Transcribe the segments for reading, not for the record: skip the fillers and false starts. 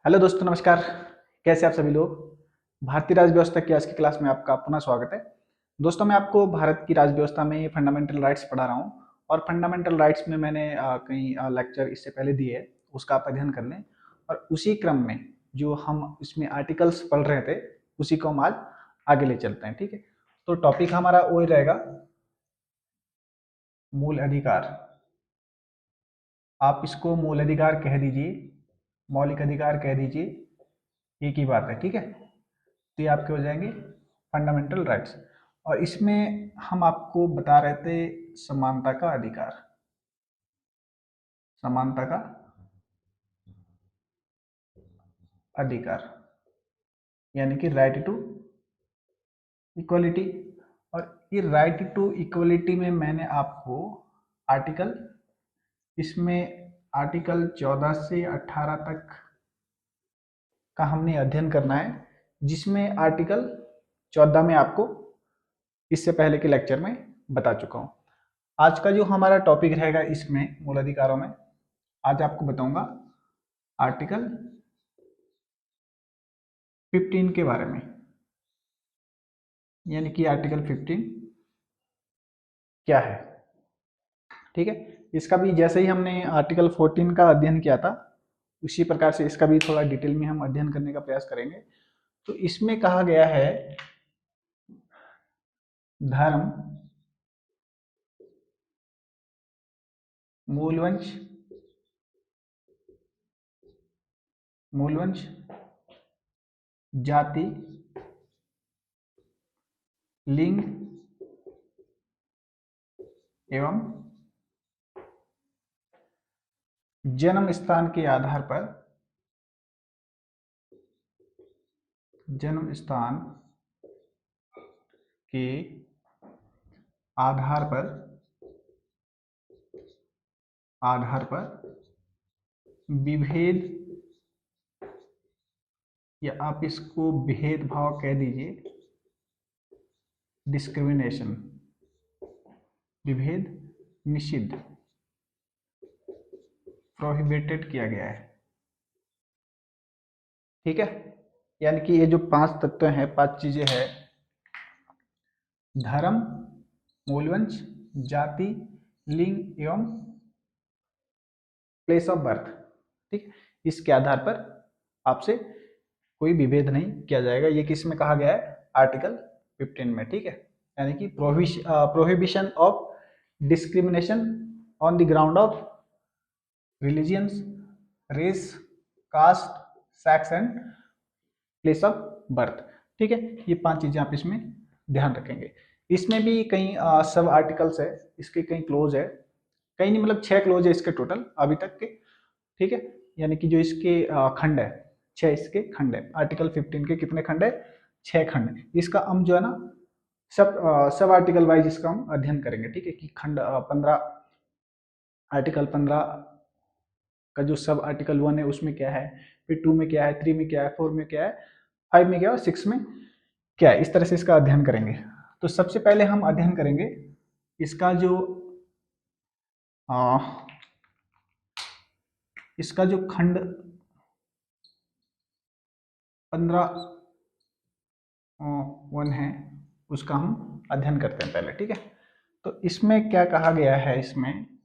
Hello दोस्तों, नमस्कार। कैसे आप सभी लोग। भारतीय राज्य व्यवस्था की आज की क्लास में आपका पुनः स्वागत है। दोस्तों, मैं आपको भारत की राज्य व्यवस्था में फंडामेंटल राइट्स पढ़ा रहा हूँ और फंडामेंटल राइट्स में मैंने कई लेक्चर इससे पहले दिए है, उसका आप अध्ययन कर लें। और उसी क्रम में जो हम इसमें आर्टिकल्स पढ़ रहे थे उसी को हम आज आगे ले चलते हैं। ठीक है, तो टॉपिक हमारा वही रहेगा, मूल अधिकार। आप इसको मूल अधिकार कह दीजिए, मौलिक अधिकार कह दीजिए, एक ही बात है। ठीक है, तो ये आपके हो जाएंगे फंडामेंटल राइट्स। और इसमें हम आपको बता रहे थे समानता का अधिकार, समानता का अधिकार यानी कि राइट टू इक्वलिटी। और ये राइट टू इक्वलिटी में मैंने आपको आर्टिकल, इसमें आर्टिकल 14 से 18 तक का हमने अध्ययन करना है, जिसमें आर्टिकल 14 में आपको इससे पहले के लेक्चर में बता चुका हूं। आज का जो हमारा टॉपिक रहेगा इसमें मूल अधिकारों में, आज आपको बताऊंगा आर्टिकल 15 के बारे में, यानी कि आर्टिकल 15 क्या है। ठीक है, इसका भी जैसे ही हमने आर्टिकल 14 का अध्ययन किया था उसी प्रकार से इसका भी थोड़ा डिटेल में हम अध्ययन करने का प्रयास करेंगे। तो इसमें कहा गया है धर्म, मूलवंश, मूलवंश, जाति, लिंग एवं जन्म स्थान के आधार पर, जन्म स्थान के आधार पर, आधार पर विभेद, या आप इसको भेदभाव कह दीजिए, डिस्क्रिमिनेशन, विभेद निषिद्ध, प्रोहिबिटेड किया गया है। ठीक है, यानी कि ये जो 5 तत्व हैं, 5 चीजें हैं, धर्म, मूलवंश, जाति, लिंग एवं प्लेस ऑफ बर्थ। ठीक, इसके आधार पर आपसे कोई विभेद नहीं किया जाएगा। ये किस में कहा गया है? आर्टिकल 15 में। ठीक है, यानी कि prohibition of discrimination on the ground of religions, race, caste, sex and place of birth. ठीक है, ये 5 चीजें आप इसमें ध्यान रखेंगे। इसमें भी कई सब आर्टिकल्स है, इसके कई क्लोज है, कई नहीं मतलब 6 क्लोज है इसके टोटल अभी तक के। ठीक है, यानी कि जो इसके खंड है, 6 इसके खंड है। आर्टिकल 15 के कितने खंड है? 6 खंड है। इसका हम जो है ना सब आर्टिकल वाइज इसका हम अध्ययन करेंगे। ठीक है, कि खंड 15, आर्टिकल 15 का जो सब आर्टिकल 1 है उसमें क्या है, फिर 2 में क्या है, 3 में क्या है, 4 में क्या है, 5 में क्या है, 6 में क्या है। इस तरह से इसका अध्ययन करेंगे। तो सबसे पहले हम अध्ययन करेंगे इसका जो इसका जो खंड 15(1) है उसका हम अध्ययन करते हैं पहले। ठीक है, तो इसमें क्या कहा गया है, इसमें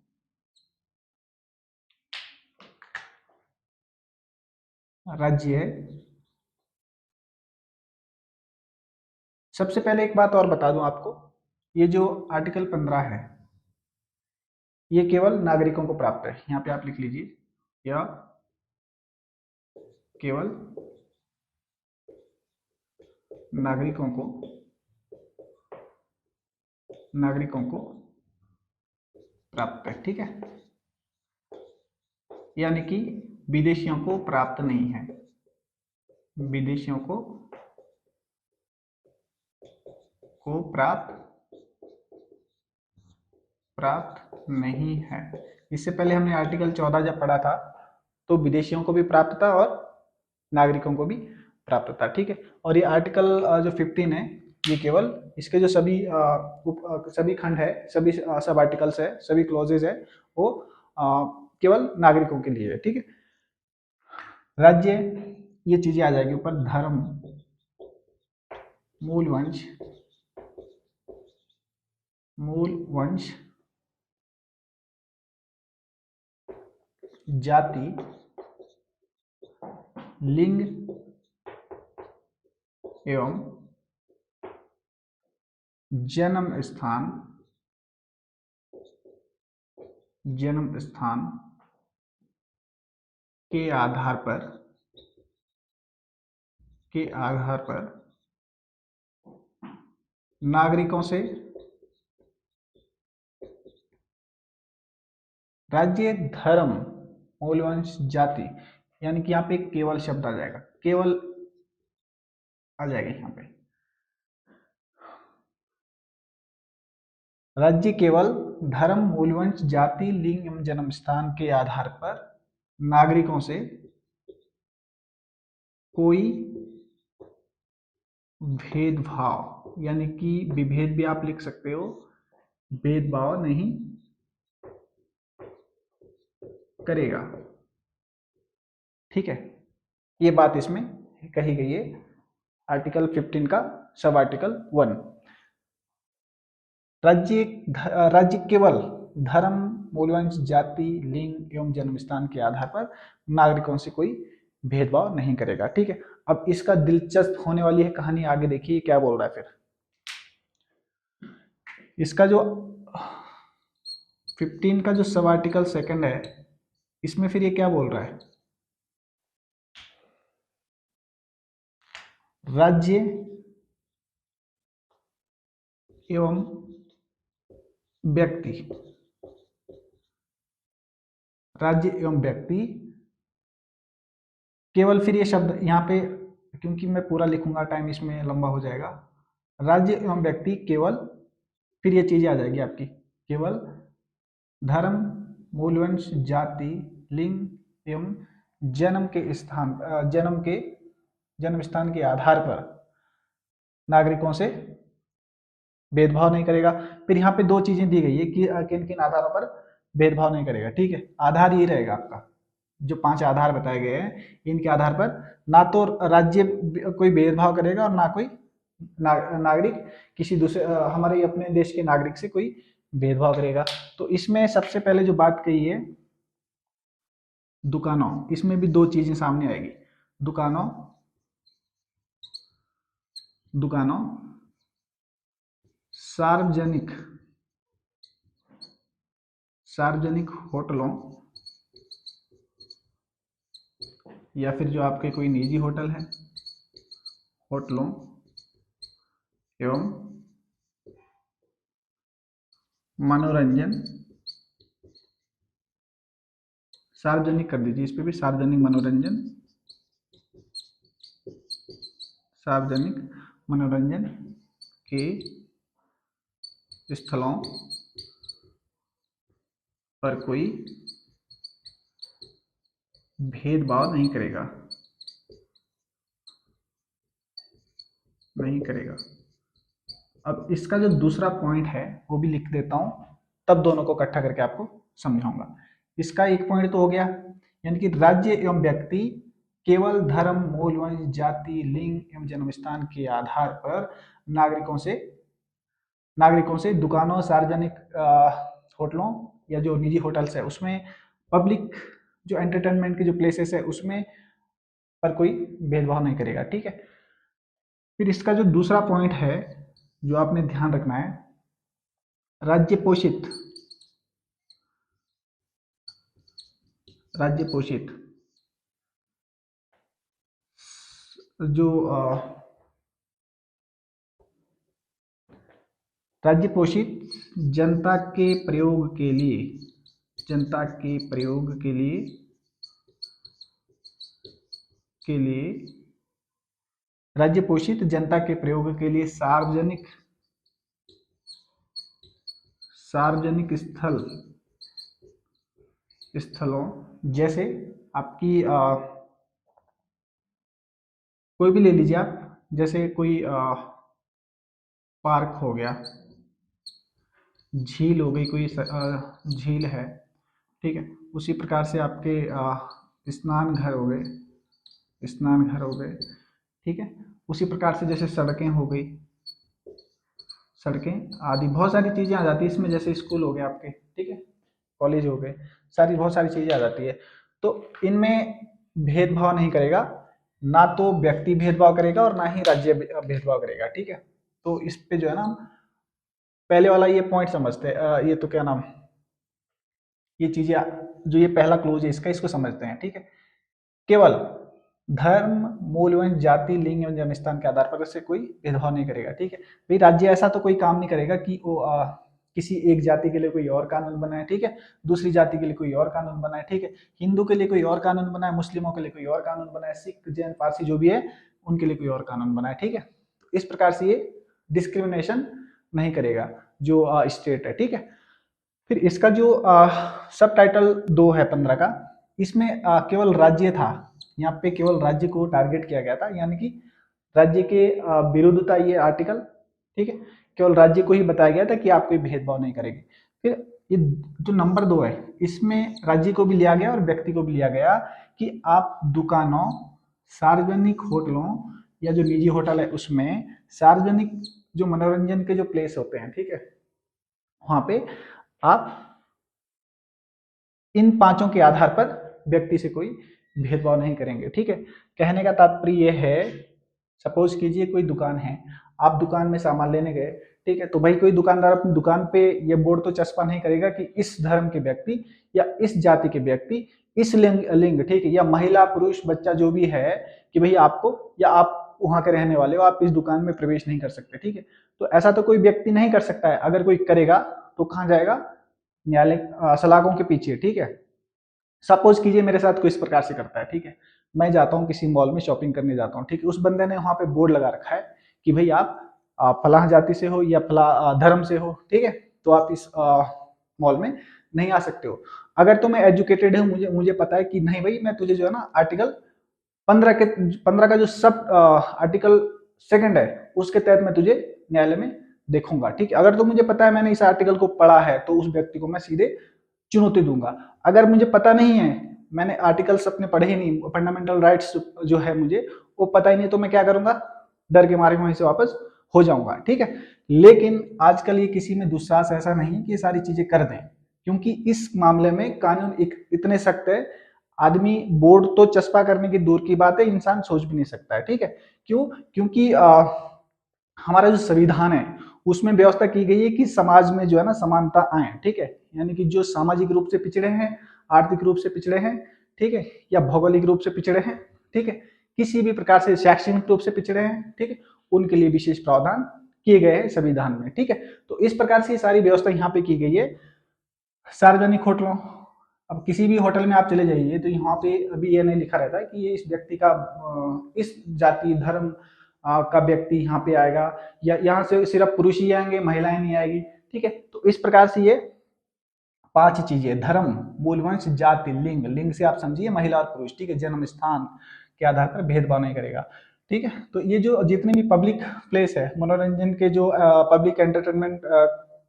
राज्य, सबसे पहले एक बात और बता दूं आपको, ये जो आर्टिकल 15 है ये केवल नागरिकों को प्राप्त है। यहाँ पे आप लिख लीजिए, यह केवल नागरिकों को, नागरिकों को प्राप्त है। ठीक है, यानी कि विदेशियों को प्राप्त नहीं है, विदेशियों को प्राप्त नहीं है। इससे पहले हमने आर्टिकल 14 जब पढ़ा था तो विदेशियों को भी प्राप्त था और नागरिकों को भी प्राप्त था। ठीक है, और ये आर्टिकल जो 15 है ये केवल इसके जो सभी खंड है, सभी सब आर्टिकल्स है, सभी क्लॉजेज है, वो केवल नागरिकों के लिए है। ठीक है, राज्य, ये चीजें आ जाएगी ऊपर, धर्म, मूल वंश, मूल वंश, जाति, लिंग एवं जन्म स्थान, जन्म स्थान के आधार पर, के आधार पर नागरिकों से राज्य, धर्म, मूलवंश, जाति, यानी कि यहाँ पे केवल शब्द आ जाएगा, केवल आ जाएगा यहाँ पे। राज्य केवल धर्म, मूलवंश, जाति, लिंग एवं जन्म स्थान के आधार पर नागरिकों से कोई भेदभाव, यानी कि विभेद भी आप लिख सकते हो, भेदभाव नहीं करेगा। ठीक है, ये बात इसमें कही गई है आर्टिकल 15 का सब आर्टिकल 1। राज्य केवल धर्म, मूलवंश, जाति, लिंग एवं जन्म स्थान के आधार पर नागरिकों से कोई भेदभाव नहीं करेगा। ठीक है, अब इसका दिलचस्प होने वाली है कहानी, आगे देखिए क्या बोल रहा है फिर। इसका जो 15 का जो सब आर्टिकल 2 है, इसमें फिर ये क्या बोल रहा है, राज्य एवं व्यक्ति, राज्य एवं व्यक्ति केवल, फिर ये शब्द यहाँ पे क्योंकि मैं पूरा लिखूंगा टाइम इसमें लंबा हो जाएगा, राज्य एवं व्यक्ति केवल, फिर ये चीजें आ जाएगी आपकी, केवल धर्म, मूलवंश, जाति, लिंग एवं जन्म के स्थान, जन्म स्थान के आधार पर नागरिकों से भेदभाव नहीं करेगा। फिर यहाँ पे 2 चीजें दी गई है कि किन किन आधारों पर भेदभाव नहीं करेगा। ठीक है, आधार ये रहेगा आपका, जो 5 आधार बताए गए हैं, इनके आधार पर ना तो राज्य कोई भेदभाव करेगा और ना कोई नागरिक किसी दूसरे हमारे अपने देश के नागरिक से कोई भेदभाव करेगा। तो इसमें सबसे पहले जो बात कही है दुकानों, इसमें भी 2 चीजें सामने आएगी, दुकानों, दुकानों, सार्वजनिक, सार्वजनिक होटलों, या फिर जो आपके कोई निजी होटल है, होटलों एवं मनोरंजन, सार्वजनिक कर दीजिए, इस पे भी सार्वजनिक मनोरंजन, सार्वजनिक मनोरंजन के स्थलों पर कोई भेदभाव नहीं करेगा, नहीं करेगा। अब इसका जो दूसरा पॉइंट है वो भी लिख देता हूं, तब दोनों को इकट्ठा करके आपको समझाऊंगा। इसका एक पॉइंट तो हो गया, यानी कि राज्य एवं व्यक्ति केवल धर्म, मूलवंश, जाति, लिंग एवं जन्म स्थान के आधार पर नागरिकों से दुकानों, सार्वजनिक होटलों या जो निजी होटल्स है उसमें, पब्लिक जो एंटरटेनमेंट के जो प्लेसेस है उसमें पर कोई भेदभाव नहीं करेगा। ठीक है, फिर इसका जो दूसरा पॉइंट है जो आपने ध्यान रखना है, राज्य पोषित, राज्य पोषित जो राज्य पोषित जनता के प्रयोग के लिए, जनता के प्रयोग के लिए राज्य पोषित जनता के प्रयोग के लिए सार्वजनिक स्थलों, जैसे आपकी कोई भी ले लीजिए आप, जैसे कोई पार्क हो गया, झील हो गई, कोई झील है, ठीक है, उसी प्रकार से आपके स्नान घर हो गए स्नान घर हो गए, ठीक है। उसी प्रकार से जैसे सड़कें हो गई, सड़कें आदि बहुत सारी चीज़ें आ जाती है इसमें, जैसे स्कूल हो गए आपके, ठीक है, कॉलेज हो गए, सारी बहुत सारी चीज़ें आ जाती है। तो इनमें भेदभाव नहीं करेगा, ना तो व्यक्ति भेदभाव करेगा और ना ही राज्य भेदभाव करेगा, ठीक है। तो इस पे जो है ना, पहले वाला ये पॉइंट समझते हैं, ये तो क्या नाम, ये चीजें जो ये पहला क्लोज है इसका, इसको समझते हैं, ठीक है। केवल धर्म, मूलवंश, जाति, लिंग एवं जन्मस्थान के आधार पर इससे कोई भेदभाव नहीं करेगा, ठीक है। भाई राज्य ऐसा तो कोई काम नहीं करेगा कि वो किसी एक जाति के लिए कोई और कानून बनाए, ठीक है, दूसरी जाति के लिए कोई और कानून बनाए, ठीक है, हिंदू के लिए कोई और कानून बनाए, मुस्लिमों के लिए कोई और कानून बनाए, सिख, जैन, पारसी जो भी है उनके लिए कोई और कानून बनाए, ठीक है। तो इस प्रकार से ये डिस्क्रिमिनेशन नहीं करेगा जो स्टेट है, ठीक है। फिर इसका जो सब टाइटल 2 है 15 का, इसमें केवल राज्य था, यहाँ पे केवल राज्य को टारगेट किया गया था, यानी कि राज्य के विरुद्ध था ये आर्टिकल, ठीक है। केवल राज्य को ही बताया गया था कि आप कोई भेदभाव नहीं करेंगे। फिर ये जो नंबर 2 है, इसमें राज्य को भी लिया गया और व्यक्ति को भी लिया गया कि आप दुकानों, सार्वजनिक होटलों या जो निजी होटल है उसमें, सार्वजनिक जो मनोरंजन के जो प्लेस होते हैं, ठीक है, वहां पे आप इन पांचों के आधार पर व्यक्ति से कोई भेदभाव नहीं करेंगे, ठीक है। कहने का तात्पर्य यह है, सपोज कीजिए कोई दुकान है, आप दुकान में सामान लेने गए, ठीक है, तो भाई कोई दुकानदार अपनी दुकान पे ये बोर्ड तो चस्पा नहीं करेगा कि इस धर्म के व्यक्ति या इस जाति के व्यक्ति, इस लिंग, ठीक है, या महिला, पुरुष, बच्चा जो भी है, कि भाई आपको या आप वहां के रहने वाले हो, आप इस दुकान में प्रवेश नहीं कर सकते, ठीक है। तो ऐसा तो कोई व्यक्ति नहीं कर सकता है, अगर कोई करेगा तो कहाँ जाएगा, न्यायालय सलाखों के पीछे, ठीक है। सपोज कीजिए मेरे साथ कोई इस प्रकार से करता है, ठीक है, मैं जाता हूँ किसी मॉल में शॉपिंग करने जाता हूँ, ठीक है, उस बंदे ने वहां पे बोर्ड लगा रखा है कि भाई आप फलां जाति से हो या फला धर्म से हो, ठीक है, तो आप इस मॉल में नहीं आ सकते हो। अगर तो मैं एजुकेटेड हूँ, मुझे मुझे पता है कि नहीं भाई, मैं तुझे जो है ना आर्टिकल 15 का जो सब आर्टिकल 2 है उसके तहत मैं तुझे न्यायालय में देखूंगा, ठीक है। अगर तो मुझे पता है, मैंने इस आर्टिकल को पढ़ा है, तो उस व्यक्ति को मैं सीधे चुनौती दूंगा। अगर मुझे पता नहीं है, मैंने आर्टिकल्स अपने पढ़े ही नहीं, फंडामेंटल राइट्स जो है मुझे वो पता ही नहीं, तो मैं क्या करूंगा, डर के मारे वहीं से वापस हो जाऊंगा, ठीक है। लेकिन आजकल ये किसी में दुस्साहस ऐसा नहीं कि ये सारी चीजें कर दें, क्योंकि इस मामले में कानून इतने सख्त है, आदमी बोर्ड तो चस्पा करने की दूर की बात है, इंसान सोच भी नहीं सकता है, ठीक है। क्यों? क्योंकि हमारा जो संविधान है उसमें व्यवस्था की गई है कि समाज में जो है ना समानता आए, ठीक है, यानी कि जो सामाजिक रूप से पिछड़े हैं, आर्थिक रूप से पिछड़े हैं, ठीक है, या भौगोलिक रूप से पिछड़े हैं, ठीक है, किसी भी प्रकार से शैक्षणिक रूप से पिछड़े हैं, ठीक है, उनके लिए विशेष प्रावधान किए गए हैं संविधान में, ठीक है। तो इस प्रकार से सारी व्यवस्था यहाँ पे की गई है। सार्वजनिक होटलों, अब किसी भी होटल में आप चले जाइए तो यहाँ पे अभी ये नहीं लिखा रहता है कि ये इस व्यक्ति का इस जाति धर्म का व्यक्ति यहाँ पे आएगा, या यहाँ से सिर्फ पुरुष ही आएंगे, महिलाएं नहीं आएगी, ठीक है। तो इस प्रकार से ये 5 चीजें, धर्म, मूलवंश, जाति, लिंग, लिंग से आप समझिए महिला और पुरुष, ठीक है, जन्म स्थान के आधार पर भेदभाव नहीं करेगा, ठीक है। तो ये जो जितने भी पब्लिक प्लेस है, मनोरंजन के जो पब्लिक एंटरटेनमेंट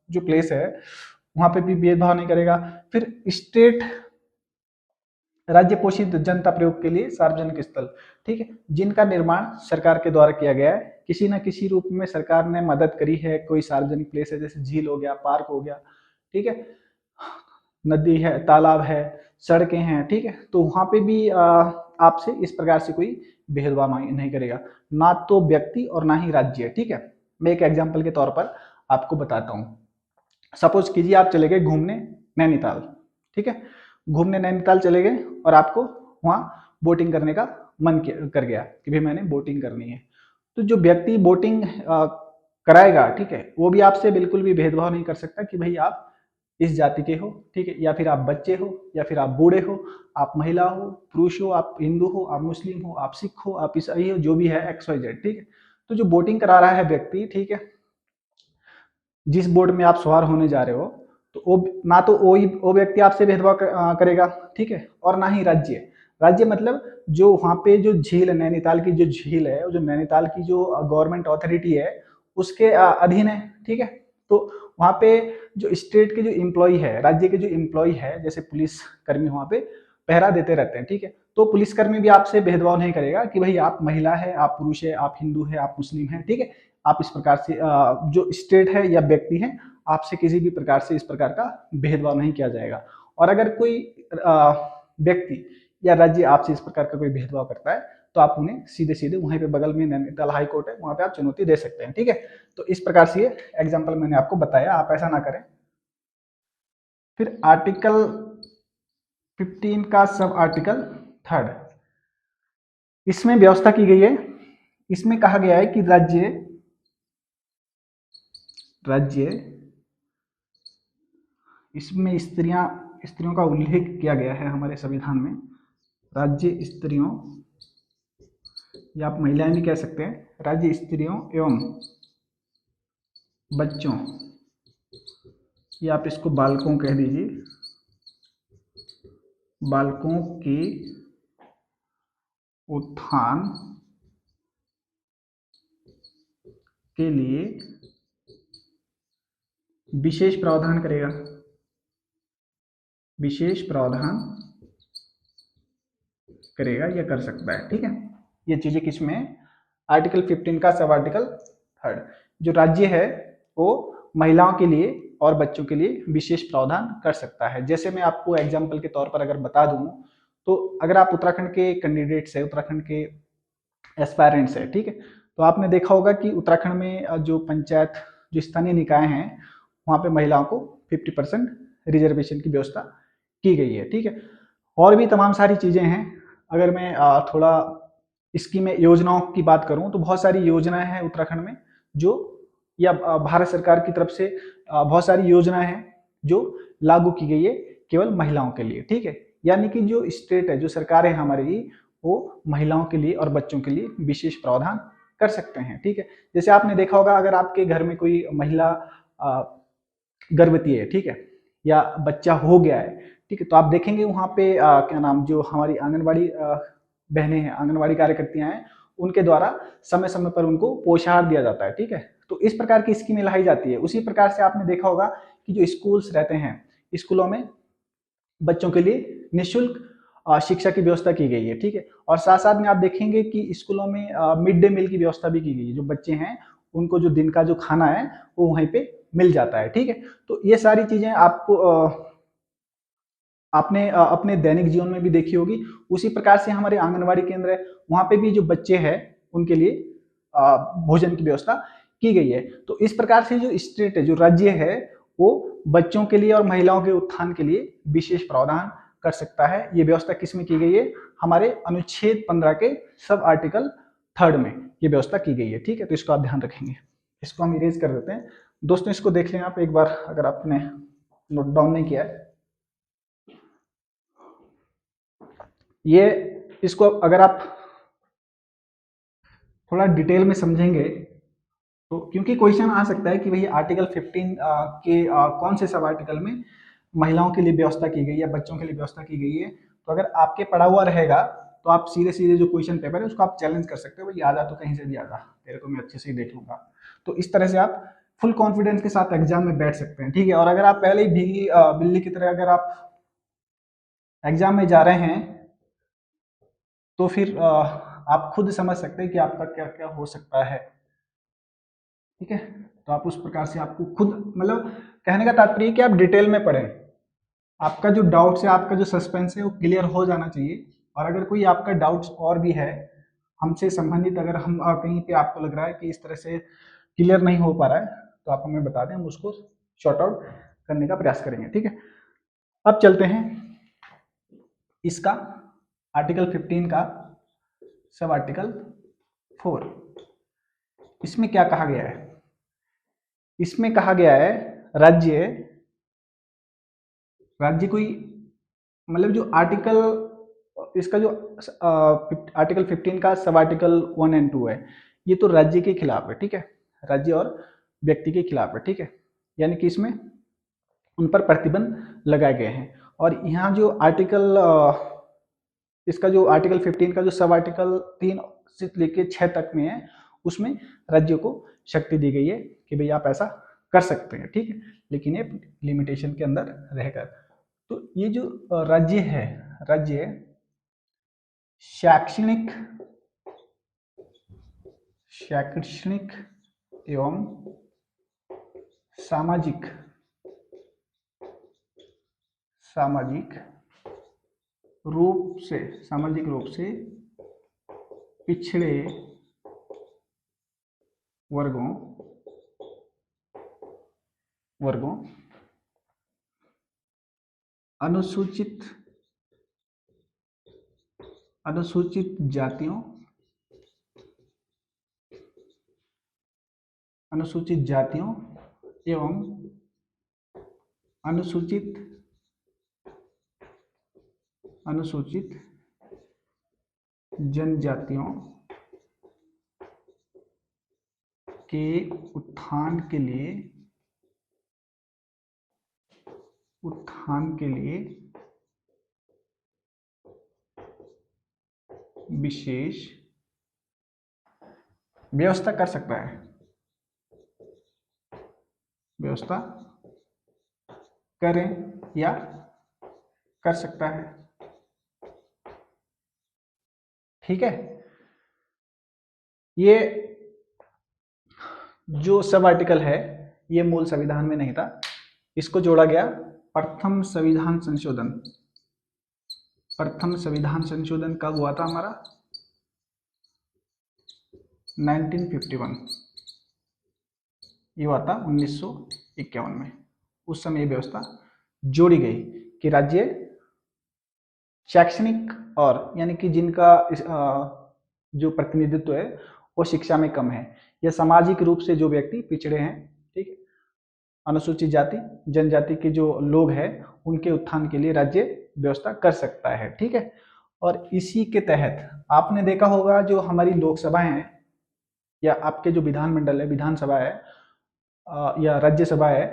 जो प्लेस है, वहां पे भी भेदभाव नहीं करेगा। फिर स्टेट, राज्य पोषित जनता प्रयोग के लिए सार्वजनिक स्थल, ठीक है, जिनका निर्माण सरकार के द्वारा किया गया है, किसी न किसी रूप में सरकार ने मदद करी है, कोई सार्वजनिक प्लेस है, जैसे झील हो गया, पार्क हो गया, ठीक है, नदी है, तालाब है, सड़कें हैं, ठीक है, तो वहां पे भी आपसे इस प्रकार से कोई भेदभाव नहीं करेगा, ना तो व्यक्ति और ना ही राज्य, ठीक है। मैं एक एग्जाम्पल के तौर पर आपको बताता हूँ। सपोज कीजिए आप चले गए घूमने नैनीताल, ठीक है, घूमने नैनीताल चले गए और आपको वहाँ बोटिंग करने का मन कर गया कि भाई मैंने बोटिंग करनी है, तो जो व्यक्ति बोटिंग कराएगा, ठीक है, वो भी आपसे बिल्कुल भी भेदभाव नहीं कर सकता कि भाई आप इस जाति के हो, ठीक है, या फिर आप बच्चे हो, या फिर आप बूढ़े हो, आप महिला हो, पुरुष हो, आप हिंदू हो, आप मुस्लिम हो, आप सिख हो, आप ईसाई हो, जो भी है XYZ, ठीक है। तो जो बोटिंग करा रहा है व्यक्ति, ठीक है, जिस बोट में आप सवार होने जा रहे हो, तो वो ना तो वो व्यक्ति आपसे भेदभाव करेगा, ठीक है, और ना ही राज्य। राज्य मतलब जो वहाँ पे जो झील है, नैनीताल की जो झील है, जो नैनीताल की जो गवर्नमेंट अथॉरिटी है उसके अधीन है, ठीक है। तो वहाँ पे जो स्टेट के जो एम्प्लॉय है, राज्य के जो एम्प्लॉय है, जैसे पुलिस कर्मी वहाँ पे, पहरा देते रहते हैं, ठीक है। तो पुलिसकर्मी भी आपसे भेदभाव नहीं करेगा कि भाई आप महिला है, आप पुरुष है, आप हिंदू है, आप मुस्लिम है, ठीक है। आप इस प्रकार से जो स्टेट है या व्यक्ति है, आपसे किसी भी प्रकार से इस प्रकार का भेदभाव नहीं किया जाएगा। और अगर कोई व्यक्ति या राज्य आपसे इस प्रकार का कोई भेदभाव करता है तो आप उन्हें सीधे सीधे वहीं पे बगल में नैनीताल हाई कोर्ट है, वहां पे आप चुनौती दे सकते हैं, ठीक है। तो इस प्रकार से ये एग्जाम्पल मैंने आपको बताया, आप ऐसा ना करें। फिर आर्टिकल 15 का सब आर्टिकल 3, इसमें व्यवस्था की गई है, इसमें कहा गया है कि राज्य इसमें स्त्रियों का उल्लेख किया गया है हमारे संविधान में। राज्य स्त्रियों, या आप महिलाएं भी कह सकते हैं, राज्य स्त्रियों एवं बच्चों, या आप इसको बालकों कह दीजिए, बालकों के उत्थान के लिए विशेष प्रावधान करेगा, विशेष प्रावधान करेगा या कर सकता है, ठीक है। ये चीजें किसमें, आर्टिकल 15 का सब आर्टिकल 3। जो राज्य है वो महिलाओं के लिए और बच्चों के लिए विशेष प्रावधान कर सकता है। जैसे मैं आपको एग्जाम्पल के तौर पर अगर बता दूं, तो अगर आप उत्तराखंड के कैंडिडेट्स है, उत्तराखंड के एस्पायरेंट्स है, ठीक है, तो आपने देखा होगा कि उत्तराखंड में जो पंचायत, जो स्थानीय निकाय हैं, वहां पे महिलाओं को 50% रिजर्वेशन की व्यवस्था की गई है, ठीक है। और भी तमाम सारी चीजें हैं। अगर मैं थोड़ा इसकी मैं योजनाओं की बात करूं तो बहुत सारी योजनाएं हैं उत्तराखंड में, जो या भारत सरकार की तरफ से बहुत सारी योजनाएं हैं जो लागू की गई है केवल महिलाओं के लिए, ठीक है। यानी कि जो स्टेट है, जो सरकार है हमारी, वो महिलाओं के लिए और बच्चों के लिए विशेष प्रावधान कर सकते हैं, ठीक है। जैसे आपने देखा होगा, अगर आपके घर में कोई महिला गर्भवती है, ठीक है, या बच्चा हो गया है, ठीक है, तो आप देखेंगे वहां पे क्या नाम, जो हमारी आंगनबाड़ी बहनें हैं, आंगनबाड़ी कार्यकर्तियां हैं, उनके द्वारा समय समय पर उनको पोषाहार दिया जाता है, ठीक है। तो इस प्रकार की स्कीमें लाई जाती है। उसी प्रकार से आपने देखा होगा कि जो स्कूल्स रहते हैं, स्कूलों में बच्चों के लिए निःशुल्क शिक्षा की व्यवस्था की गई है, ठीक है। और साथ साथ में आप देखेंगे कि स्कूलों में मिड डे मील की व्यवस्था भी की गई है। जो बच्चे हैं उनको जो दिन का जो खाना है वो वहीं पे मिल जाता है, ठीक है। तो ये सारी चीजें आपको आपने अपने दैनिक जीवन में भी देखी होगी। उसी प्रकार से हमारे आंगनबाड़ी केंद्र है, वहां पे भी जो बच्चे हैं उनके लिए भोजन की व्यवस्था की गई है। तो इस प्रकार से जो स्टेट है, जो राज्य है, वो बच्चों के लिए और महिलाओं के उत्थान के लिए विशेष प्रावधान कर सकता है। ये व्यवस्था किसमें की गई है, हमारे अनुच्छेद 15 के सब आर्टिकल 3 में ये व्यवस्था की गई है, ठीक है। तो इसको आप ध्यान रखेंगे। इसको हम इरेज कर देते हैं। दोस्तों इसको देख लें आप एक बार, अगर आपने नोट डाउन नहीं किया है। ये इसको अगर आप थोड़ा डिटेल में समझेंगे तो, क्योंकि क्वेश्चन आ सकता है कि भाई आर्टिकल 15 के कौन से सब आर्टिकल में महिलाओं के लिए व्यवस्था की गई है, बच्चों के लिए व्यवस्था की गई है। तो अगर आपके पढ़ा हुआ रहेगा तो आप सीधे सीधे जो क्वेश्चन पेपर है उसको आप चैलेंज कर सकते हो, भाई आ जा तो कहीं से भी आ जा, तेरे को मैं अच्छे से ही देख लूंगा। तो इस तरह से आप फुल कॉन्फिडेंस के साथ एग्जाम में बैठ सकते हैं, ठीक है। और अगर आप पहले ही भीगी बिल्ली की तरह अगर आप एग्जाम में जा रहे हैं तो फिर आप खुद समझ सकते हैं कि आपका क्या क्या हो सकता है, ठीक है। तो आप उस प्रकार से आपको खुद, मतलब कहने का तात्पर्य कि आप डिटेल में पढ़ें। आपका जो डाउट्स है, आपका जो सस्पेंस है वो क्लियर हो जाना चाहिए। और अगर कोई आपका डाउट्स और भी है हमसे संबंधित, अगर हम कहीं पे आपको लग रहा है कि इस तरह से क्लियर नहीं हो पा रहा है, तो आप हमें बता दें, हम उसको शॉर्ट आउट करने का प्रयास करेंगे, ठीक है। अब चलते हैं इसका आर्टिकल 15 का सब आर्टिकल 4। इसमें क्या कहा गया है, इसमें कहा गया है राज्य कोई, मतलब जो आर्टिकल, इसका जो आर्टिकल 15 का सब आर्टिकल 1 और 2 है, ये तो राज्य के खिलाफ है, ठीक है, राज्य और व्यक्ति के खिलाफ है, ठीक है। यानी कि इसमें उन पर प्रतिबंध लगाए गए हैं। और यहाँ जो आर्टिकल इसका जो आर्टिकल 15 का जो सब आर्टिकल 3 से लेके 6 तक में है, उसमें राज्यों को शक्ति दी गई है कि भाई आप ऐसा कर सकते हैं, ठीक है, लेकिन ये लिमिटेशन के अंदर रहकर। तो ये जो राज्य है, राज्य शैक्षणिक एवं सामाजिक रूप से पिछड़े वर्गों अनुसूचित जातियों एवं अनुसूचित जनजातियों के उत्थान के लिए विशेष व्यवस्था कर सकता है, व्यवस्था करें या कर सकता है। ठीक है, ये जो सब आर्टिकल है ये मूल संविधान में नहीं था, इसको जोड़ा गया प्रथम संविधान संशोधन कब हुआ था हमारा? 1951, ये हुआ था 1951 में। उस समय ये व्यवस्था जोड़ी गई कि राज्य शैक्षणिक और यानी कि जिनका जो प्रतिनिधित्व है वो शिक्षा में कम है या सामाजिक रूप से जो व्यक्ति पिछड़े हैं, ठीक है, अनुसूचित जाति जनजाति के जो लोग हैं उनके उत्थान के लिए राज्य व्यवस्था कर सकता है। ठीक है, और इसी के तहत आपने देखा होगा जो हमारी लोकसभाएं हैं या आपके जो विधानमंडल है, विधानसभा है या राज्यसभा है,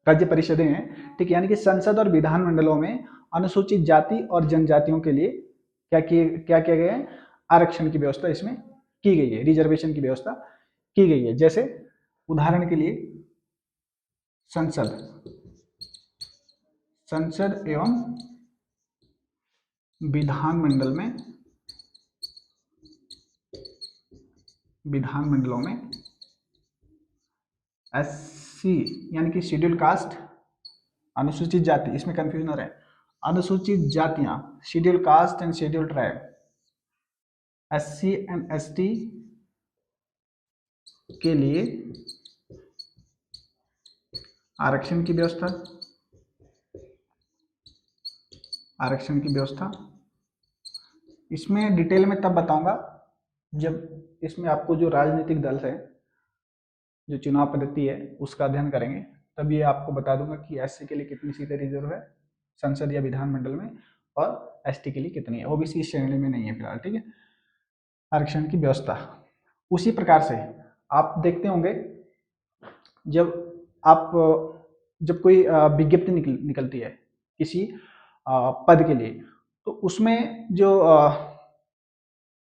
राज्य परिषदें हैं, ठीक, यानी कि संसद और विधानमंडलों में अनुसूचित जाति और जनजातियों के लिए क्या किया गया है? आरक्षण की व्यवस्था इसमें की गई है, रिजर्वेशन की व्यवस्था की गई है। जैसे उदाहरण के लिए संसद एवं विधानमंडलों में एससी यानी कि शेड्यूल कास्ट, अनुसूचित जाति, इसमें कंफ्यूजन हो रहा है, अनुसूचित जातियां, schedule caste and schedule tribe, SC and ST के लिए आरक्षण की व्यवस्था इसमें डिटेल में तब बताऊंगा जब इसमें आपको जो राजनीतिक दल है, जो चुनाव पद्धति है उसका अध्ययन करेंगे, तब ये आपको बता दूंगा कि एससी के लिए कितनी सीटें रिजर्व है संसद या विधानमंडल में और एसटी के लिए कितनी है, ओबीसी इस श्रेणी में नहीं है फिलहाल। ठीक है, आरक्षण की व्यवस्था उसी प्रकार से आप देखते होंगे जब कोई विज्ञप्ति निकलती है किसी पद के लिए, तो उसमें जो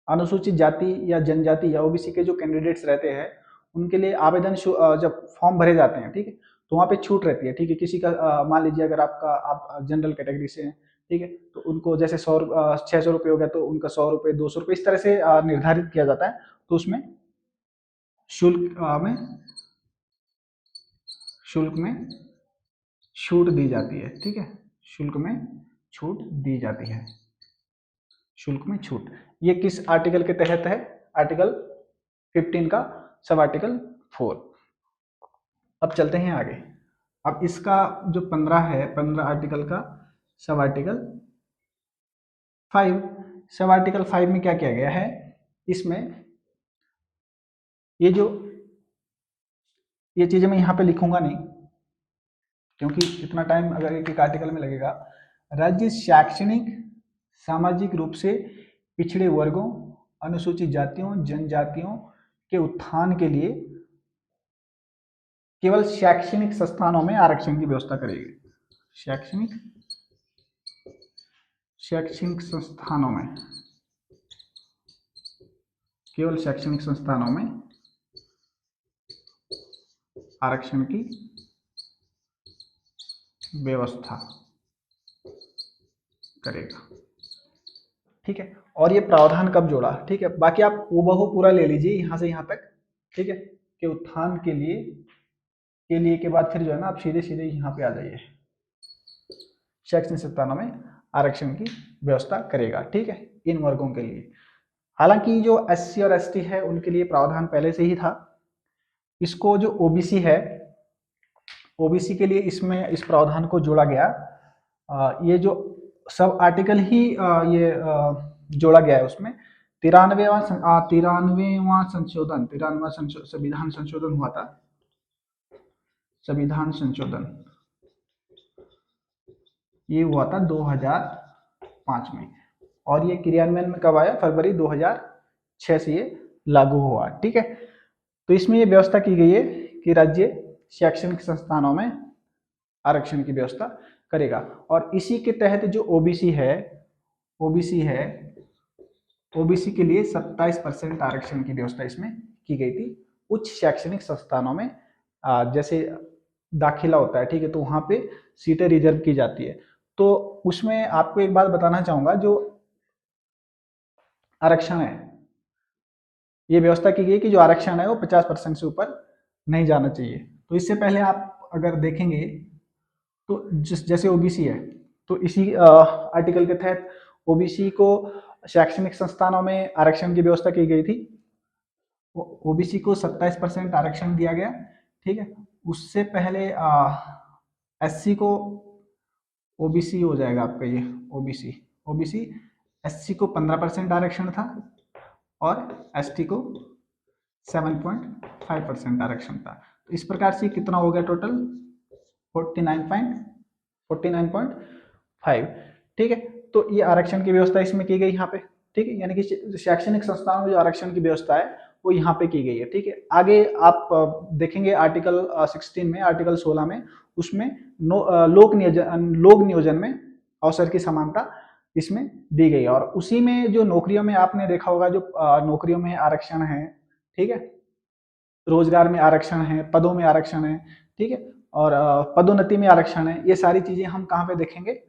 अनुसूचित जाति या जनजाति या ओबीसी के जो कैंडिडेट्स रहते हैं उनके लिए आवेदन जब फॉर्म भरे जाते हैं, ठीक है, तो वहाँ पे छूट रहती है। ठीक है, किसी का मान लीजिए अगर आप जनरल कैटेगरी से हैं, ठीक है, तो उनको जैसे 600 रुपये हो गया तो उनका 100 रुपये 200 रुपये इस तरह से निर्धारित किया जाता है, तो उसमें शुल्क में छूट दी जाती है। ठीक है, शुल्क में छूट दी जाती है, शुल्क में छूट। ये किस आर्टिकल के तहत है? आर्टिकल 15 का सब आर्टिकल 4। अब चलते हैं आगे। अब इसका जो 15 है, 15 आर्टिकल का सब आर्टिकल 5, सब आर्टिकल 5 में क्या किया गया है? इसमें ये चीजें मैं यहाँ पे लिखूंगा नहीं क्योंकि इतना टाइम अगर एक आर्टिकल में लगेगा। राज्य शैक्षणिक सामाजिक रूप से पिछड़े वर्गों, अनुसूचित जातियों, जनजातियों के उत्थान के लिए केवल शैक्षणिक संस्थानों में आरक्षण की व्यवस्था करेगी। शैक्षणिक संस्थानों में, केवल शैक्षणिक संस्थानों में आरक्षण की व्यवस्था करेगा। ठीक है, और ये प्रावधान कब जोड़ा, ठीक है, बाकी आप हूबहू पूरा ले लीजिए यहाँ से यहाँ तक, ठीक है, कि उत्थान के लिए के बाद फिर जो है ना आप सीधे सीधे यहाँ पे आ जाइए, शैक्षणिक संस्थानों में आरक्षण की व्यवस्था करेगा, ठीक है, इन वर्गों के लिए। हालांकि जो एससी और एसटी है उनके लिए प्रावधान पहले से ही था। इसको जो ओबीसी है, ओबीसी के लिए इसमें इस प्रावधान को जोड़ा गया। ये जो सब आर्टिकल ही ये जोड़ा गया है उसमें। 93वां संविधान संशोधन हुआ था, संविधान संशोधन ये हुआ था 2005 में, और ये क्रियान्वयन में कब आया, फरवरी 2006 से ये लागू हुआ। ठीक है, तो इसमें ये व्यवस्था की गई है कि राज्य शैक्षणिक संस्थानों में आरक्षण की व्यवस्था करेगा। और इसी के तहत जो ओबीसी है, ओबीसी के लिए 27% आरक्षण की व्यवस्था इसमें की गई थी। उच्च शैक्षणिक संस्थानों में जैसे दाखिला होता है, ठीक है, तो वहां पे सीटें रिजर्व की जाती है। तो उसमें आपको एक बात बताना चाहूंगा, जो आरक्षण है, ये व्यवस्था की गई कि जो आरक्षण है वो 50% से ऊपर नहीं जाना चाहिए। तो इससे पहले आप अगर देखेंगे तो जैसे ओबीसी है, तो इसी आर्टिकल के तहत ओबीसी को शैक्षणिक संस्थानों में आरक्षण की व्यवस्था की गई थी। ओबीसी को 27% आरक्षण दिया गया। ठीक है, उससे पहले एससी को, ओबीसी हो जाएगा आपका ये ओबीसी एससी को 15% आरक्षण था और एसटी को 7.5% आरक्षण था। तो इस प्रकार से कितना हो गया टोटल 49.5। ठीक है, तो ये आरक्षण की व्यवस्था इसमें की गई यहाँ पे। ठीक है, यानी कि शैक्षणिक संस्थानों में जो आरक्षण की व्यवस्था है वो यहाँ पे की गई है। ठीक है, आगे आप देखेंगे आर्टिकल 16 में, आर्टिकल 16 में, उसमें लोक नियोजन में अवसर की समानता इसमें दी गई है। और उसी में जो नौकरियों में आपने देखा होगा, जो नौकरियों में आरक्षण है, ठीक है, रोजगार में आरक्षण है, पदों में आरक्षण है, ठीक है, और पदोन्नति में आरक्षण है, ये सारी चीजें हम कहाँ पे देखेंगे,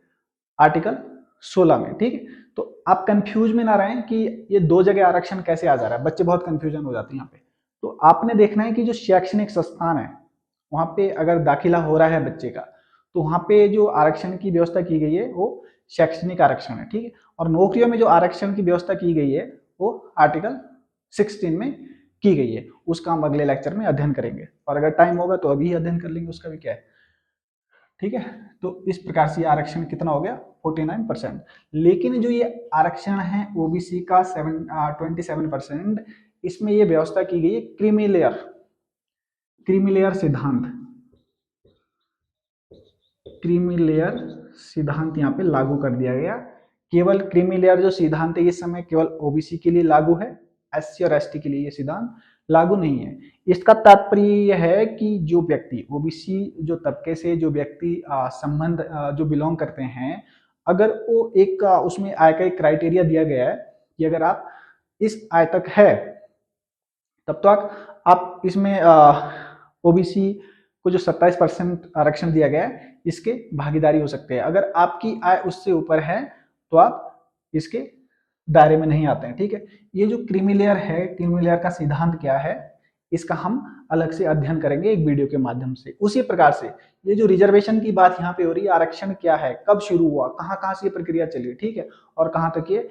आर्टिकल 16 में। ठीक है, तो आप कंफ्यूज में ना रहें कि ये दो जगह आरक्षण कैसे आ जा रहा है, बच्चे बहुत कंफ्यूजन हो जाते हैं यहाँ पे। तो आपने देखना है कि जो शैक्षणिक संस्थान है वहां पे अगर दाखिला हो रहा है बच्चे का, तो वहां पे जो आरक्षण की व्यवस्था की गई है वो शैक्षणिक आरक्षण है। ठीक है, और नौकरियों में जो आरक्षण की व्यवस्था की गई है वो आर्टिकल 16 में की गई है। उसका हम अगले लेक्चर में अध्ययन करेंगे, और अगर टाइम होगा तो अभी अध्ययन कर लेंगे, उसका भी क्या है। ठीक है, तो इस प्रकार से आरक्षण कितना हो गया 49%। लेकिन जो ये आरक्षण है ओबीसी का 27%, इसमें ये व्यवस्था की गई है क्रीमी लेयर सिद्धांत यहाँ पे लागू कर दिया गया। केवल क्रीमी लेयर जो सिद्धांत है इस समय केवल ओबीसी के लिए लागू है, एससी और एसटी के लिए ये सिद्धांत लागू नहीं है। इसका तात्पर्य यह है कि जो व्यक्ति ओबीसी जो तबके से जो व्यक्ति संबंध जो बिलोंग करते हैं, अगर वो एक उसमें आय का एक क्राइटेरिया दिया गया है कि अगर आप इस आय तक है तब तक आप इसमें ओबीसी को जो 27% आरक्षण दिया गया है इसके भागीदारी हो सकते हैं। अगर आपकी आय उससे ऊपर है तो आप इसके दायरे में नहीं आते हैं। ठीक है, ये जो क्रीमी लेयर है, क्रीमी लेयर का सिद्धांत क्या है, इसका हम अलग से अध्ययन करेंगे एक वीडियो के माध्यम से। उसी प्रकार से ये जो रिजर्वेशन की बात यहाँ पे हो रही है, आरक्षण क्या है, कब शुरू हुआ, कहाँ से ये प्रक्रिया चली, ठीक है, और कहाँ तक ये,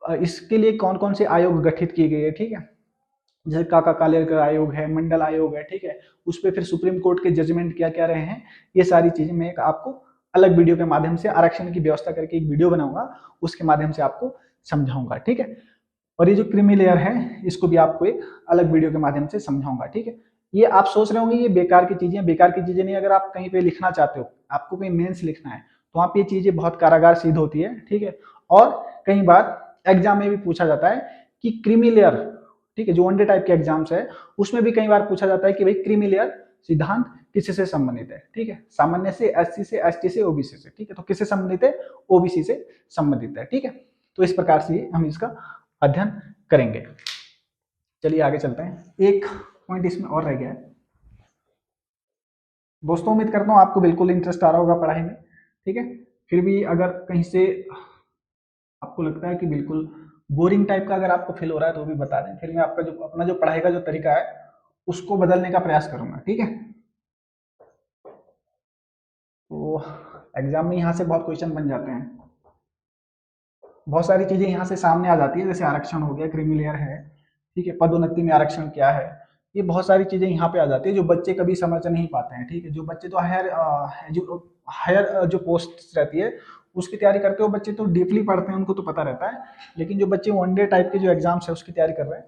इसके लिए कौन कौन से आयोग गठित किए गए हैं। ठीक है, जैसे काका कालेलकर आयोग है, मंडल आयोग है, ठीक है, उस पर फिर सुप्रीम कोर्ट के जजमेंट क्या क्या रहे हैं, ये सारी चीजें मैं आपको अलग वीडियो के माध्यम से आरक्षण की व्यवस्था करके एक वीडियो बनाऊंगा, उसके माध्यम से आपको समझाऊंगा। ठीक है, और ये जो क्रीमी लेयर है इसको भी आपको एक अलग वीडियो के माध्यम से समझाऊंगा। ठीक है, ये आप सोच रहे होंगे ये बेकार की चीजें नहीं। अगर आप कहीं पे लिखना चाहते हो, आपको कहीं मेंस लिखना है, तो वहाँ पे ये चीजें बहुत कारागार सिद्ध होती है। ठीक है, और कई बार एग्जाम में भी पूछा जाता है कि क्रीमी लेयर, ठीक है, जो वनडे टाइप के एग्जाम्स है उसमें भी कई बार पूछा जाता है कि भाई क्रीमी लेयर सिद्धांत किससे संबंधित है। ठीक है, सामान्य से, एससी से, एसटी से, ओबीसी से। ठीक है, तो किससे संबंधित है, ओबीसी से संबंधित है। ठीक है, तो इस प्रकार से हम इसका अध्ययन करेंगे। चलिए आगे चलते हैं। एक पॉइंट इसमें और रह गया है दोस्तों, उम्मीद करता हूं आपको बिल्कुल इंटरेस्ट आ रहा होगा पढ़ाई में। ठीक है, फिर भी अगर कहीं से आपको लगता है कि बिल्कुल बोरिंग टाइप का अगर आपको फील हो रहा है तो भी बता दें, फिर मैं आपका जो अपना जो पढ़ाई का जो तरीका है उसको बदलने का प्रयास करूंगा, ठीक है। तो एग्जाम में यहाँ से बहुत क्वेश्चन बन जाते हैं, बहुत सारी चीजें यहाँ से सामने आ जाती है, जैसे आरक्षण हो गया, क्रीमी लेयर है, ठीक है, पदोन्नति में आरक्षण क्या है, ये बहुत सारी चीजें यहाँ पे आ जाती है जो बच्चे कभी समझ नहीं पाते हैं, ठीक है। जो बच्चे तो हायर जो पोस्ट रहती है उसकी तैयारी करते हो बच्चे तो डीपली पढ़ते हैं, उनको तो पता रहता है, लेकिन जो बच्चे वनडे टाइप के जो एग्जाम्स है उसकी तैयारी कर रहे हैं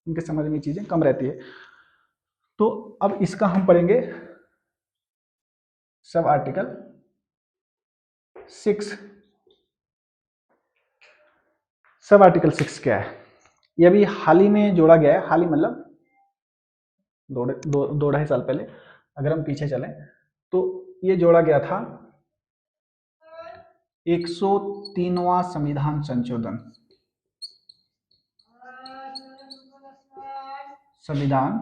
उनके समझ में चीजें कम रहती है। तो अब इसका हम पढ़ेंगे सब आर्टिकल 6। सब आर्टिकल 6 क्या है, ये अभी हाल ही में जोड़ा गया है, हाल ही मतलब दो ढाई साल पहले अगर हम पीछे चलें तो ये जोड़ा गया था 103वां संविधान संशोधन, संविधान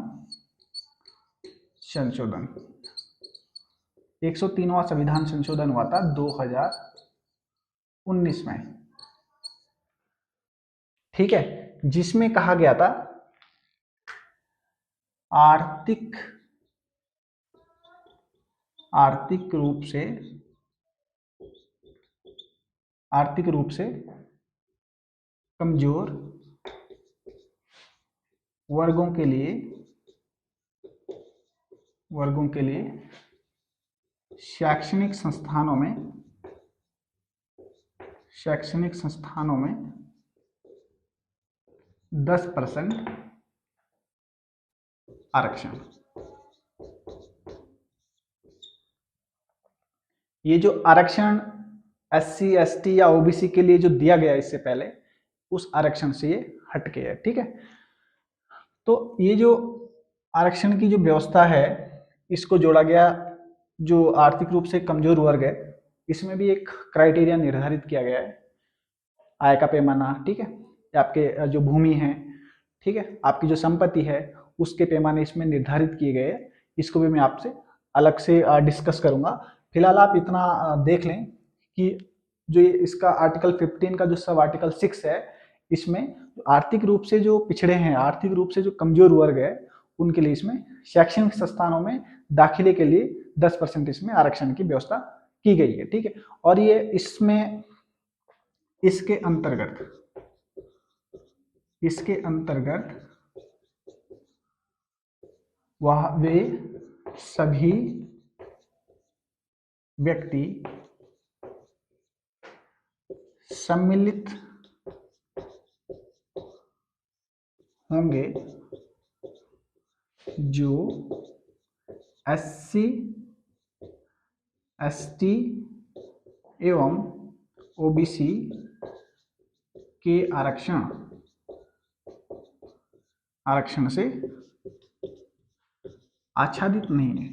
संशोधन 103वां संविधान संशोधन हुआ था 2019 में, ठीक है, जिसमें कहा गया था आर्थिक रूप से कमजोर वर्गों के लिए शैक्षणिक संस्थानों में 10% आरक्षण। ये जो आरक्षण SC ST या OBC के लिए जो दिया गया इससे पहले, उस आरक्षण से ये हटके है, ठीक है। तो ये जो आरक्षण की जो व्यवस्था है इसको जोड़ा गया, जो आर्थिक रूप से कमजोर वर्ग है इसमें भी एक क्राइटेरिया निर्धारित किया गया है, आय का पैमाना, ठीक है, आपके जो भूमि है, ठीक है, आपकी जो संपत्ति है उसके पैमाने इसमें निर्धारित किए गए हैं। इसको भी मैं आपसे अलग से डिस्कस करूंगा। फिलहाल आप इतना देख लें कि जो इसका आर्टिकल 15 का जो सब आर्टिकल 6 है, इसमें आर्थिक रूप से जो पिछड़े हैं, आर्थिक रूप से जो कमजोर वर्ग है उनके लिए इसमें शैक्षणिक संस्थानों में दाखिले के लिए 10% इसमें आरक्षण की व्यवस्था की गई है, ठीक है। और ये इसमें इसके अंतर्गत वह वे सभी व्यक्ति सम्मिलित होंगे जो SC ST एवं OBC के आरक्षण से आच्छादित नहीं है,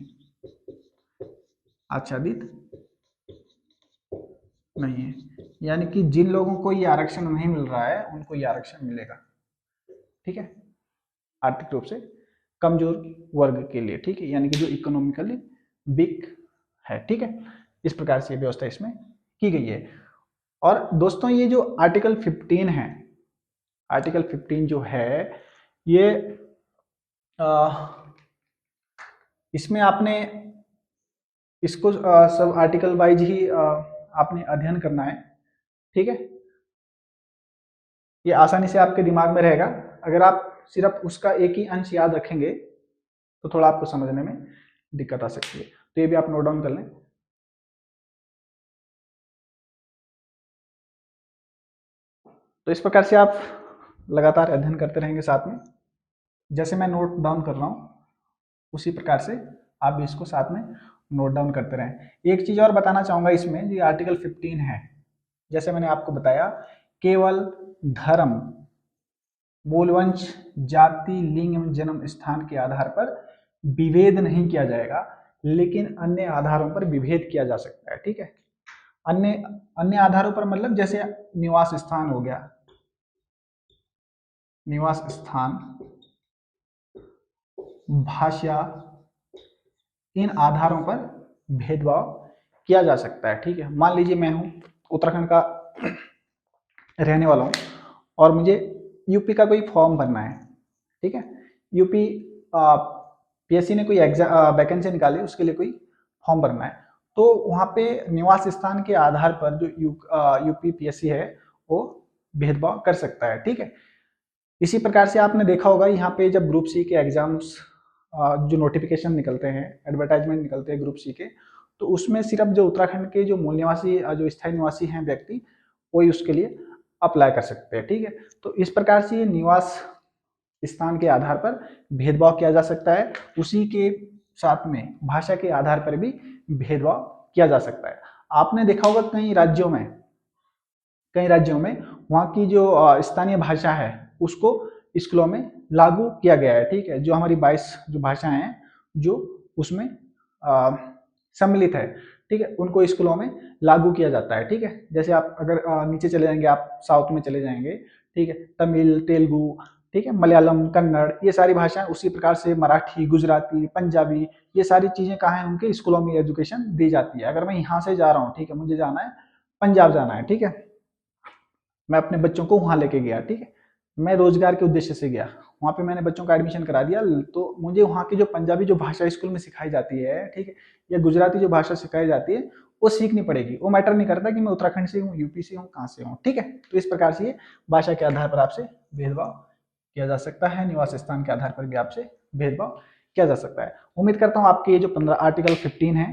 यानी कि जिन लोगों को ये आरक्षण नहीं मिल रहा है उनको ये आरक्षण मिलेगा, ठीक है, आर्थिक रूप से कमजोर वर्ग के लिए, ठीक है, यानी कि जो इकोनॉमिकली वीक है, ठीक है। इस प्रकार से व्यवस्था इसमें की गई है। और दोस्तों ये जो आर्टिकल 15 है, आर्टिकल 15 जो है ये इसमें आपने इसको सब आर्टिकल वाइज ही आपने अध्ययन करना है, ठीक है। ये आसानी से आपके दिमाग में रहेगा, अगर आप सिर्फ उसका एक ही अंश याद रखेंगे तो थोड़ा आपको समझने में दिक्कत आ सकती है, तो ये भी आप नोट डाउन कर लें। तो इस प्रकार से आप लगातार अध्ययन करते रहेंगे साथ में, जैसे मैं नोट डाउन कर रहा हूँ उसी प्रकार से आप भी इसको साथ में नोट डाउन करते रहें। एक चीज और बताना चाहूंगा इसमें, जो आर्टिकल 15 है, जैसे मैंने आपको बताया केवल धर्म, मूलवंश, जाति, लिंग एवं जन्म स्थान के आधार पर विभेद नहीं किया जाएगा, लेकिन अन्य आधारों पर विभेद किया जा सकता है, ठीक है। अन्य आधारों पर मतलब जैसे निवास स्थान हो गया, निवास स्थान, भाषा, इन आधारों पर भेदभाव किया जा सकता है। ठीक है, मान लीजिए मैं हूँ उत्तराखंड का रहने वाला हूँ और मुझे यूपी का कोई फॉर्म भरना है। ठीक है, यूपी पीएससी ने कोई एग्जाम वैकेंसी निकाली, उसके लिए कोई फॉर्म भरना है, तो वहाँ पे निवास स्थान के आधार पर जो यूपी पीएससी है वो भेदभाव कर सकता है। ठीक है, इसी प्रकार से आपने देखा होगा यहाँ पे जब ग्रुप सी के एग्जाम्स जो नोटिफिकेशन निकलते हैं, एडवर्टाइजमेंट निकलते हैं ग्रुप सी के, तो उसमें सिर्फ जो उत्तराखंड के जो मूल निवासी जो स्थायी निवासी हैं व्यक्ति, वही उसके लिए अप्लाई कर सकते हैं। ठीक है, तो इस प्रकार से ये निवास स्थान के आधार पर भेदभाव किया जा सकता है, उसी के साथ में भाषा के आधार पर भी भेदभाव किया जा सकता है। आपने देखा होगा कई राज्यों में वहाँ की जो स्थानीय भाषा है उसको स्कूलों में लागू किया गया है। ठीक है, जो हमारी 22 जो भाषाएं हैं जो उसमें सम्मिलित है, ठीक है, उनको स्कूलों में लागू किया जाता है। ठीक है, जैसे आप अगर नीचे चले जाएंगे, आप साउथ में चले जाएंगे, ठीक है, तमिल, तेलुगु, ठीक है, मलयालम, कन्नड़, ये सारी भाषाएं, उसी प्रकार से मराठी, गुजराती, पंजाबी, ये सारी चीजें कहाँ हैं, उनके स्कूलों में एजुकेशन दी जाती है। अगर मैं यहाँ से जा रहा हूँ, ठीक है, मुझे जाना है पंजाब जाना है, ठीक है, मैं अपने बच्चों को वहां लेके गया, ठीक है, मैं रोजगार के उद्देश्य से गया, वहां पे मैंने बच्चों का एडमिशन करा दिया, तो मुझे वहाँ की जो पंजाबी जो भाषा स्कूल में सिखाई जाती है, ठीक है, या गुजराती जो भाषा सिखाई जाती है वो सीखनी पड़ेगी। वो मैटर नहीं करता कि मैं उत्तराखंड से हूँ, यूपी से हूँ, कहाँ से हूँ। ठीक है, तो इस प्रकार से ये भाषा के आधार पर आपसे भेदभाव किया जा सकता है, निवास स्थान के आधार पर भी आपसे भेदभाव किया जा सकता है। उम्मीद करता हूँ आपके ये जो 15 आर्टिकल 15 है,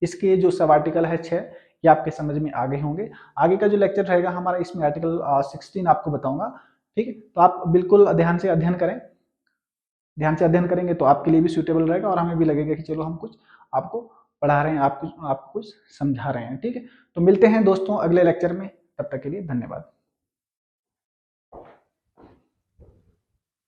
इसके जो सब आर्टिकल है 6, ये आपके समझ में आ गए होंगे। आगे का जो लेक्चर रहेगा हमारा, इसमें आर्टिकल 16 आपको बताऊंगा। ठीक है, तो आप बिल्कुल ध्यान से अध्ययन करें, ध्यान से अध्ययन करेंगे तो आपके लिए भी सूटेबल रहेगा और हमें भी लगेगा कि चलो हम कुछ आपको पढ़ा रहे हैं, आपको कुछ समझा रहे हैं। ठीक है, तो मिलते हैं दोस्तों अगले लेक्चर में, तब तक के लिए धन्यवाद।